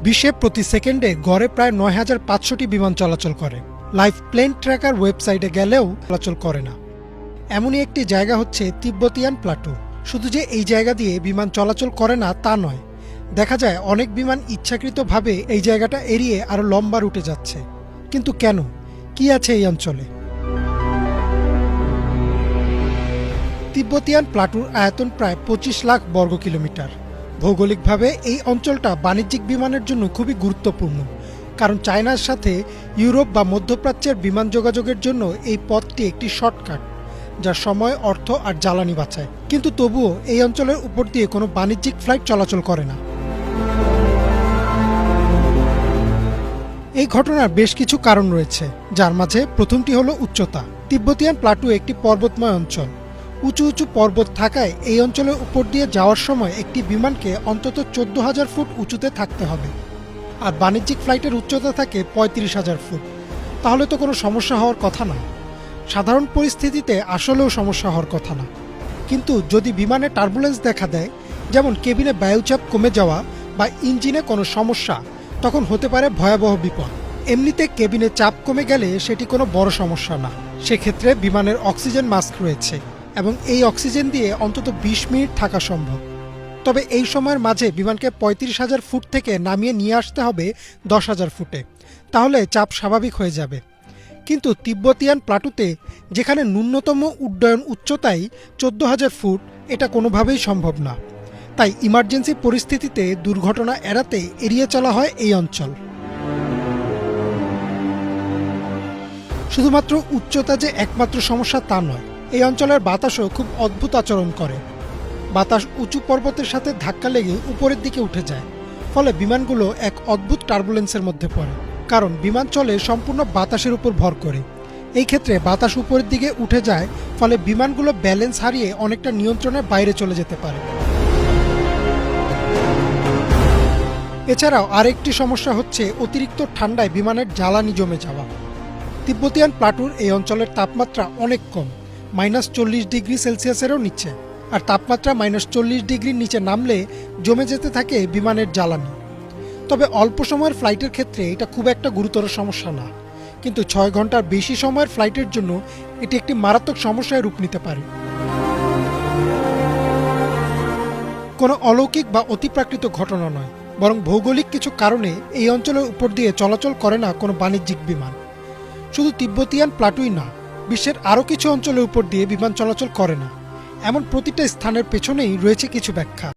বিশ্বে প্রতি সেকেন্ডে গড়ে প্রায় ৯,৫০০টি বিমান চলাচল করে। লাইভ প্লেন ট্র্যাকার ওয়েবসাইটে গেলেও চলাচল করে না। এমনই একটি জায়গা হচ্ছে তিব্বতিয়ান প্লাটু। শুধু যে এই জায়গা দিয়ে বিমান চলাচল করে না তা নয়, দেখা যায় অনেক বিমান ইচ্ছাকৃতভাবে এই জায়গাটা এড়িয়ে আরও লম্বা রুটে যাচ্ছে। কিন্তু কেন? কি আছে এই অঞ্চলে? তিব্বতিয়ান প্লাটুর আয়তন প্রায় ২৫ লাখ বর্গ কিলোমিটার। ভৌগোলিকভাবে এই অঞ্চলটা বাণিজ্যিক বিমানের জন্য খুবই গুরুত্বপূর্ণ, কারণ চায়নার সাথে ইউরোপ বা মধ্যপ্রাচ্যের বিমান যোগাযোগের জন্য এই পথটি একটি শর্টকাট, যা সময়, অর্থ আর জ্বালানি বাঁচায়। কিন্তু তবুও এই অঞ্চলের উপর দিয়ে কোনো বাণিজ্যিক ফ্লাইট চলাচল করে না। এই ঘটনার বেশ কিছু কারণ রয়েছে, যার মাঝে প্রথমটি হলো উচ্চতা। তিব্বতিয়ান প্লাটু একটি পর্বতময় অঞ্চল। উঁচু উঁচু পর্বত থাকায় এই অঞ্চলের উপর দিয়ে যাওয়ার সময় একটি বিমানকে অন্তত ১৪,০০০ ফুট উঁচুতে থাকতে হবে, আর বাণিজ্যিক ফ্লাইটের উচ্চতা থাকে ৩৫,০০০ ফুট। তাহলে তো কোনো সমস্যা হওয়ার কথা না। সাধারণ পরিস্থিতিতে আসলেও সমস্যা হওয়ার কথা না। কিন্তু যদি বিমানে টার্বুলেন্স দেখা দেয়, যেমন কেবিনে বায়ুচাপ কমে যাওয়া বা ইঞ্জিনে কোনো সমস্যা, তখন হতে পারে ভয়াবহ বিপদ। এমনিতে কেবিনে চাপ কমে গেলে সেটি কোনো বড় সমস্যা না। সেক্ষেত্রে বিমানের অক্সিজেন মাস্ক রয়েছে এবং এই অক্সিজেন দিয়ে অন্তত ২০ মিনিট থাকা সম্ভব। তবে এই সময়ের মাঝে বিমানকে ৩৫,০০০ ফুট থেকে নামিয়ে নিয়ে আসতে হবে ১০,০০০ ফুটে, তাহলে চাপ স্বাভাবিক হয়ে যাবে। কিন্তু তিব্বতিয়ান প্লাটুতে, যেখানে ন্যূনতম উড্ডয়ন উচ্চতাই ১৪,০০০ ফুট, এটা কোনোভাবেই সম্ভব না। তাই ইমার্জেন্সি পরিস্থিতিতে দুর্ঘটনা এড়াতে এড়িয়ে চলা হয় এই অঞ্চল। শুধুমাত্র উচ্চতা যে একমাত্র সমস্যা তা নয়, এই অঞ্চলের বাতাসও খুব অদ্ভুত আচরণ করে। বাতাস উঁচু পর্বতের সাথে ধাক্কা লেগে উপরের দিকে উঠে যায়, ফলে বিমানগুলো এক অদ্ভুত টার্বুলেন্সের মধ্যে পড়ে। কারণ বিমান চলে সম্পূর্ণ বাতাসের উপর ভর করে। এই ক্ষেত্রে বাতাস উপরের দিকে উঠে যায়, ফলে বিমানগুলো ব্যালেন্স হারিয়ে অনেকটা নিয়ন্ত্রণের বাইরে চলে যেতে পারে। এছাড়াও আরেকটি সমস্যা হচ্ছে অতিরিক্ত ঠান্ডায় বিমানের জ্বালানি জমে যাওয়া। তিব্বতিয়ান প্লাটুর এই অঞ্চলের তাপমাত্রা অনেক কম, -40 ডিগ্রি সেলসিয়াসেরও নিচে। আর তাপমাত্রা -40 ডিগ্রির নিচে নামলে জমে যেতে থাকে বিমানের জ্বালানি। তবে অল্প সময়ের ফ্লাইটের ক্ষেত্রে এটা খুব একটা গুরুতর সমস্যা না, কিন্তু ৬ ঘন্টার বেশি সময়ের ফ্লাইটের জন্য এটি একটি মারাত্মক সমস্যায় রূপ নিতে পারে। কোনো অলৌকিক বা অতিপ্রাকৃত ঘটনা নয়, বরং ভৌগোলিক কিছু কারণে এই অঞ্চলের উপর দিয়ে চলাচল করে না কোনো বাণিজ্যিক বিমান। শুধু তিব্বতিয়ান প্লাটুই না, বিশ্বের আরও কিছু অঞ্চলের উপর দিয়ে বিমান চলাচল করে না। এমন প্রতিটা স্থানের পেছনেই রয়েছে কিছু ব্যাখ্যা।